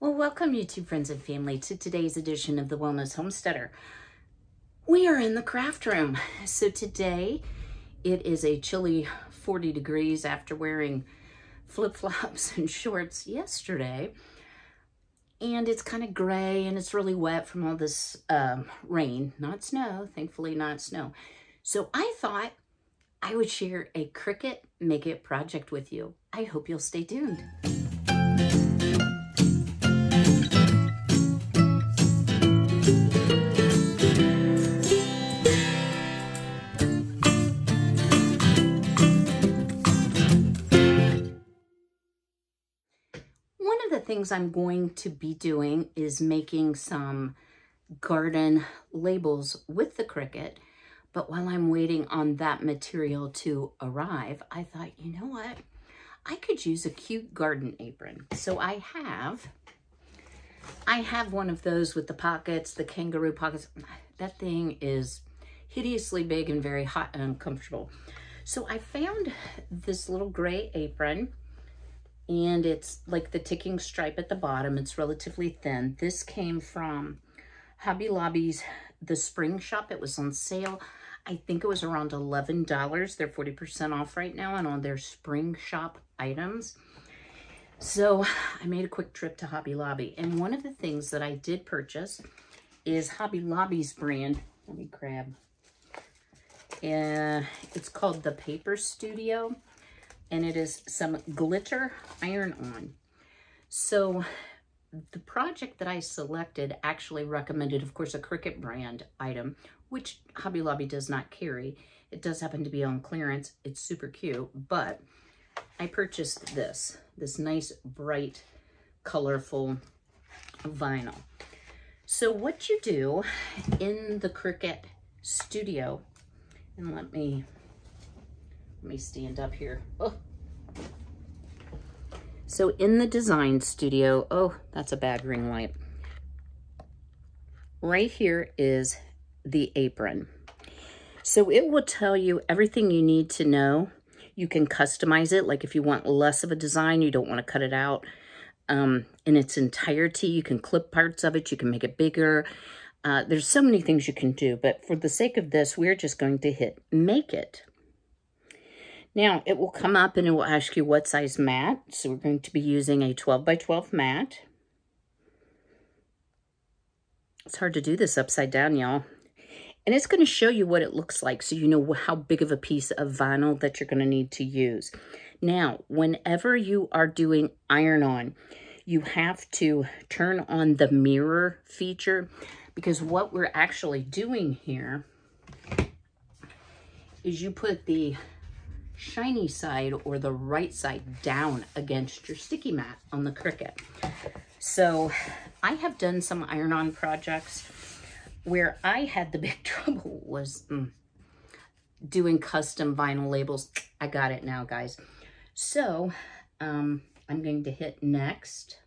Well, welcome YouTube friends and family to today's edition of the Wellness Homesteader. We are in the craft room. So today it is a chilly 40 degrees after wearing flip-flops and shorts yesterday. And it's kind of gray and it's really wet from all this rain, not snow, thankfully not snow. So I thought I would share a Cricut Make It project with you. I hope you'll stay tuned. One of the things I'm going to be doing is making some garden labels with the Cricut. But while I'm waiting on that material to arrive, I thought, you know what? I could use a cute garden apron. So I have one of those with the pockets, the kangaroo pockets. That thing is hideously big and very hot and uncomfortable. So I found this little gray apron, and it's like the ticking stripe at the bottom. It's relatively thin. This came from Hobby Lobby's The Spring Shop. It was on sale. I think it was around $11. They're 40% off right now and on their Spring Shop items. So I made a quick trip to Hobby Lobby. And one of the things that I did purchase is Hobby Lobby's brand. Let me grab. It's called the Paper Studio. And it is some glitter iron-on. So the project that I selected actually recommended, of course, a Cricut brand item, which Hobby Lobby does not carry. It does happen to be on clearance. It's super cute, but I purchased this nice, bright, colorful vinyl. So what you do in the Cricut Studio, and let me stand up here. Oh. So in the design studio, oh, that's a bad ring light. Right here is the apron. So it will tell you everything you need to know. You can customize it. Like if you want less of a design, you don't want to cut it out in its entirety. You can clip parts of it. You can make it bigger. There's so many things you can do. But for the sake of this, we're just going to hit Make It. Now, it will come up and it will ask you what size mat. So we're going to be using a 12 by 12 mat. It's hard to do this upside down, y'all. And it's going to show you what it looks like so you know how big of a piece of vinyl that you're going to need to use. Now, whenever you are doing iron-on, you have to turn on the mirror feature, because what we're actually doing here is you put the shiny side or the right side down against your sticky mat on the Cricut. So I have done some iron-on projects where I had the big trouble was doing custom vinyl labels. I got it now, guys. So I'm going to hit next.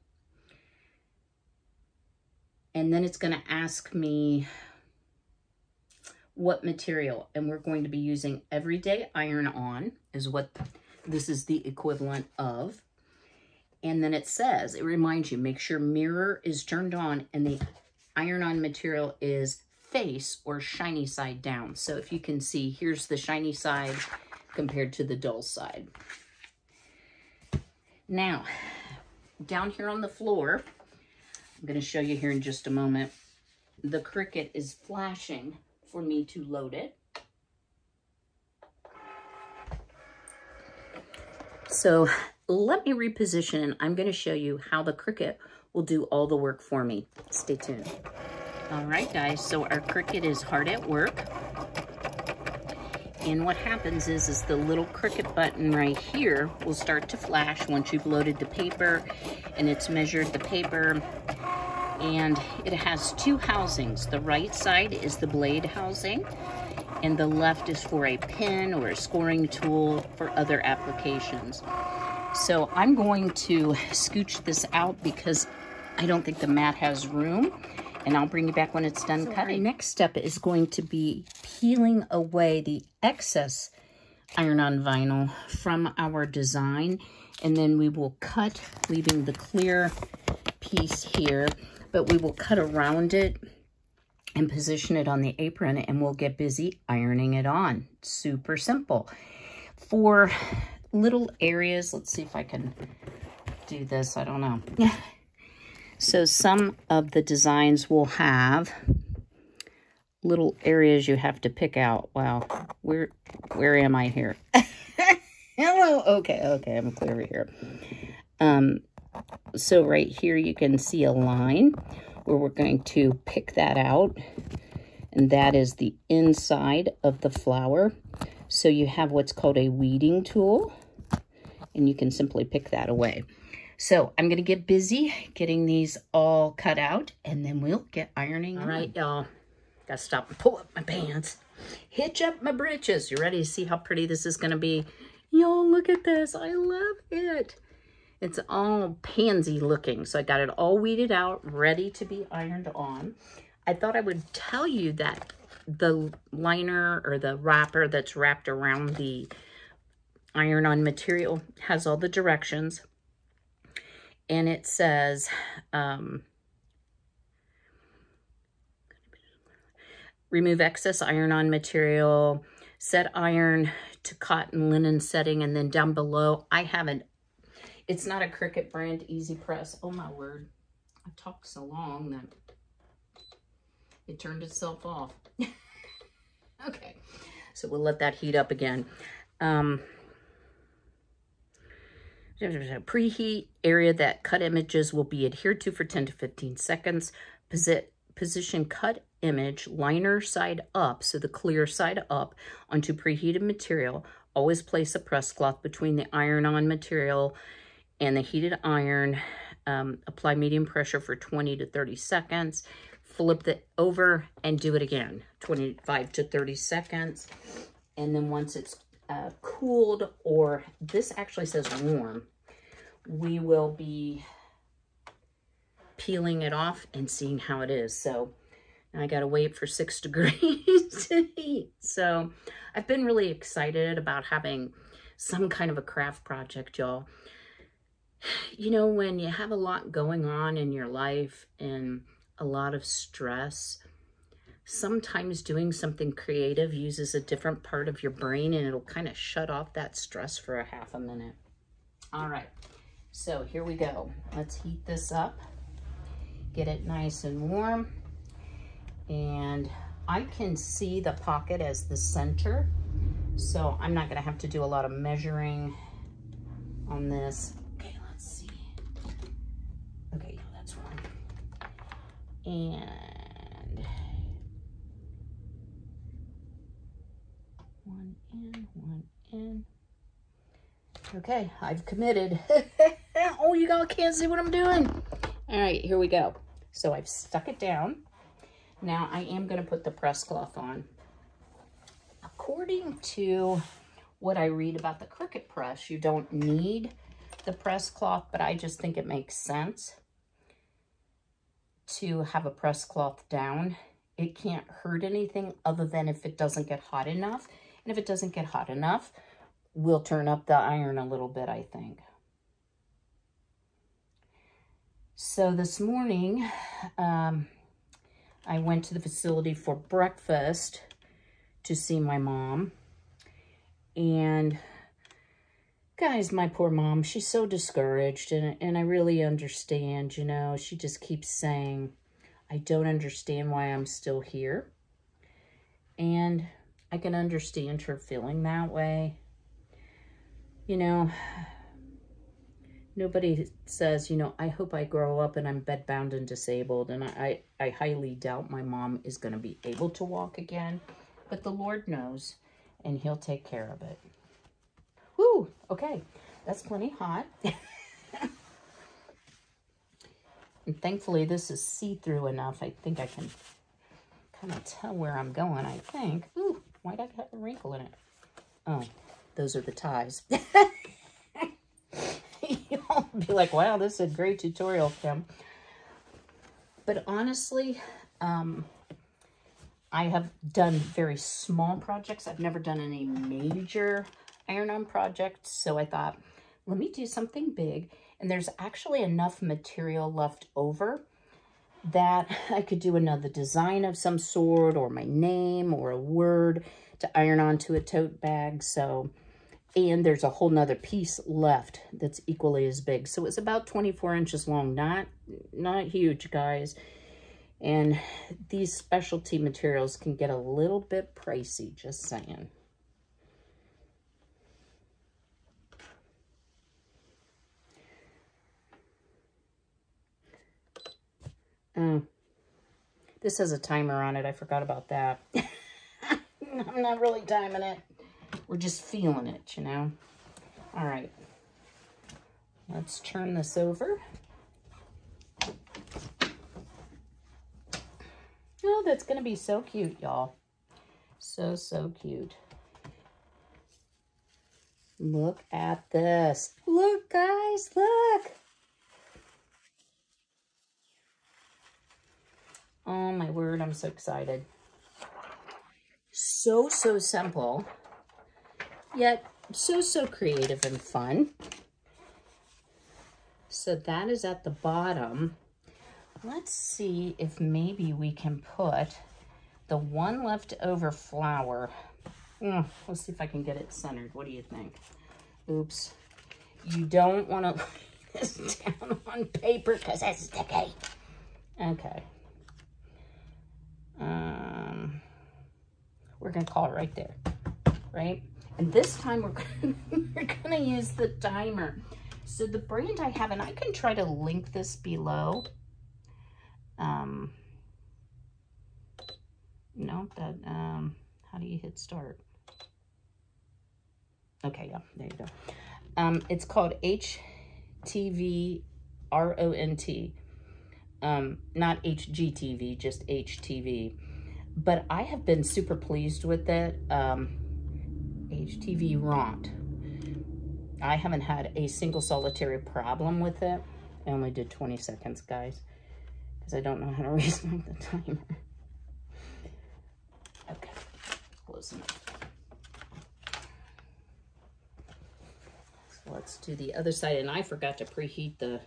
And then it's going to ask me what material, and we're going to be using Everyday Iron-On is what this is the equivalent of. And then it says, it reminds you, make sure mirror is turned on and the iron-on material is face or shiny side down. So if you can see, here's the shiny side compared to the dull side. Now, down here on the floor, I'm going to show you here in just a moment, the Cricut is flashing for me to load it. So let me reposition and I'm going to show you how the Cricut will do all the work for me. Stay tuned. All right, guys, so our Cricut is hard at work. And what happens is the little Cricut button right here will start to flash once you've loaded the paper and it's measured the paper. And it has two housings. The right side is the blade housing, and the left is for a pen or a scoring tool for other applications. So I'm going to scooch this out because I don't think the mat has room, and I'll bring you back when it's done cutting. Our next step is going to be peeling away the excess iron-on vinyl from our design, and then we will cut, leaving the clear piece here, but we will cut around it and position it on the apron, and we'll get busy ironing it on. Super simple. For little areas, let's see if I can do this. I don't know. So some of the designs will have little areas you have to pick out. Wow, where am I here? Hello. Okay, I'm clear here. So right here you can see a line where we're going to pick that out, and that is the inside of the flower. So you have what's called a weeding tool, and you can simply pick that away. So I'm going to get busy getting these all cut out, and then we'll get ironing. All right, y'all. Got to stop and pull up my pants. Hitch up my britches. You ready to see how pretty this is going to be? Y'all, look at this. I love it. It's all pansy looking. So I got it all weeded out, ready to be ironed on. I thought I would tell you that the liner or the wrapper that's wrapped around the iron-on material has all the directions. And it says, remove excess iron-on material, set iron to cotton linen setting, and then down below, I haven't, it's not a Cricut brand Easy Press. Oh my word, I talked so long that it turned itself off. Okay, so we'll let that heat up again. Preheat area that cut images will be adhered to for 10 to 15 seconds. Position cut image liner side up, so the clear side up, onto preheated material. Always place a press cloth between the iron-on material and the heated iron. Apply medium pressure for 20 to 30 seconds. Flip it over and do it again, 25 to 30 seconds. And then once it's cooled, or this actually says warm, we will be peeling it off and seeing how it is. So I got to wait for 6 degrees to heat. So I've been really excited about having some kind of a craft project, y'all. You know, when you have a lot going on in your life and a lot of stress, sometimes doing something creative uses a different part of your brain, and it'll kind of shut off that stress for a half a minute. All right, so here we go. Let's heat this up, get it nice and warm. And I can see the pocket as the center, so I'm not gonna have to do a lot of measuring on this. Okay, let's see. Okay, that's one. And one in, one in. Okay, I've committed. Oh, you all can't see what I'm doing. All right, here we go. So I've stuck it down. Now I am going to put the press cloth on. According to what I read about the Cricut press, you don't need the press cloth, but I just think it makes sense to have a press cloth down. It can't hurt anything other than if it doesn't get hot enough. And if it doesn't get hot enough, we'll turn up the iron a little bit, I think. So this morning, I went to the facility for breakfast to see my mom. And guys, my poor mom, she's so discouraged, and I really understand, you know. She just keeps saying, I don't understand why I'm still here. And I can understand her feeling that way. You know, nobody says, you know, I hope I grow up and I'm bedbound and disabled. And I highly doubt my mom is going to be able to walk again. But the Lord knows, and he'll take care of it. Woo, okay, that's plenty hot. And thankfully, this is see-through enough. I think I can kind of tell where I'm going, I think. Ooh, why'd I have a wrinkle in it? Oh, those are the ties. You'll be like, wow, this is a great tutorial, Kim. But honestly, I have done very small projects. I've never done any major iron-on projects. So I thought, let me do something big. And there's actually enough material left over that I could do another design of some sort, or my name, or a word to iron onto a tote bag. So, and there's a whole nother piece left that's equally as big. So it's about 24 inches long, not huge, guys. And these specialty materials can get a little bit pricey, just saying. This has a timer on it. I forgot about that. I'm not really timing it. We're just feeling it, you know. All right. Let's turn this over. Oh, that's going to be so cute, y'all. So, so cute. Look at this. Look, guys, look. Oh, my word, I'm so excited. So, so simple, yet so, so creative and fun. So that is at the bottom. Let's see if maybe we can put the one leftover flower. Let's see if I can get it centered. What do you think? Oops. You don't want to lay this down on paper because it's sticky. Okay. We're going to call it right there, right? And this time we're going to use the timer. So the brand I have, and I can try to link this below. No, that, how do you hit start? Okay, yeah, there you go. It's called HTV RONT. Not HGTV, just HTV. But I have been super pleased with it. HTV RONT. I haven't had a single solitary problem with it. I only did 20 seconds, guys, because I don't know how to restart the timer. Okay, close enough. So let's do the other side, and I forgot to preheat the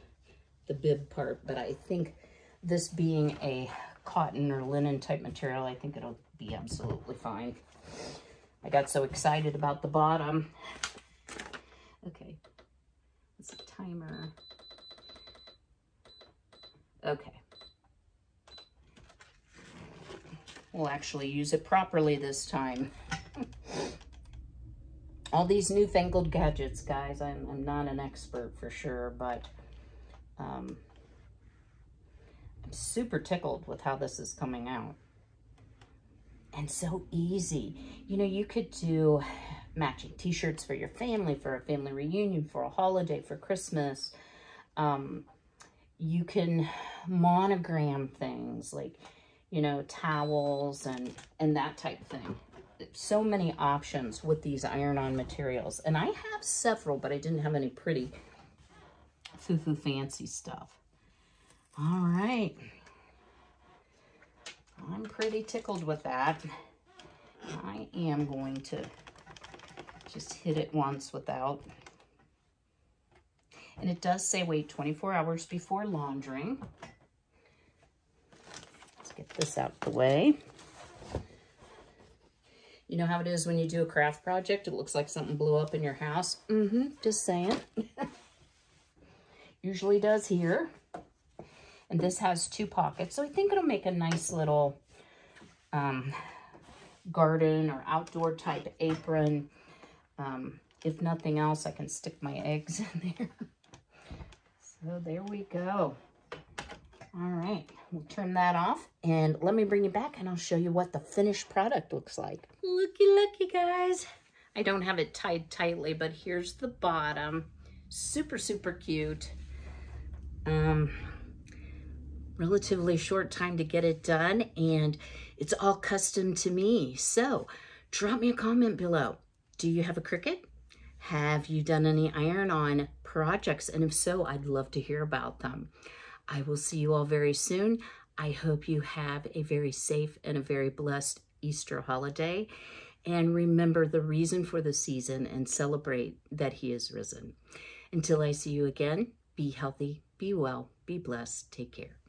bib part, but I think this being a cotton or linen type material, I think it'll be absolutely fine. I got so excited about the bottom. Okay, it's a timer. Okay. We'll actually use it properly this time. All these newfangled gadgets, guys, I'm not an expert for sure, but I'm super tickled with how this is coming out. And so easy. You know, you could do matching t-shirts for your family, for a family reunion, for a holiday, for Christmas. You can monogram things like, you know, towels and that type of thing. So many options with these iron-on materials. And I have several, but I didn't have any pretty foo-foo fancy stuff. All right. I'm pretty tickled with that. I am going to just hit it once without. And it does say wait 24 hours before laundering. Let's get this out the way. You know how it is when you do a craft project? It looks like something blew up in your house. Just saying. Usually does here. And this has 2 pockets, so I think it'll make a nice little garden or outdoor type apron. If nothing else, I can stick my eggs in there. So there we go. All right, we'll turn that off and let me bring you back and I'll show you what the finished product looks like. Looky, looky, guys. I don't have it tied tightly, but here's the bottom. Super, super cute. Relatively short time to get it done, and it's all custom to me. So drop me a comment below. Do you have a Cricut? Have you done any iron-on projects? And if so, I'd love to hear about them. I will see you all very soon. I hope you have a very safe and a very blessed Easter holiday. And remember the reason for the season and celebrate that He is risen. Until I see you again, Be healthy, be well, be blessed. Take care.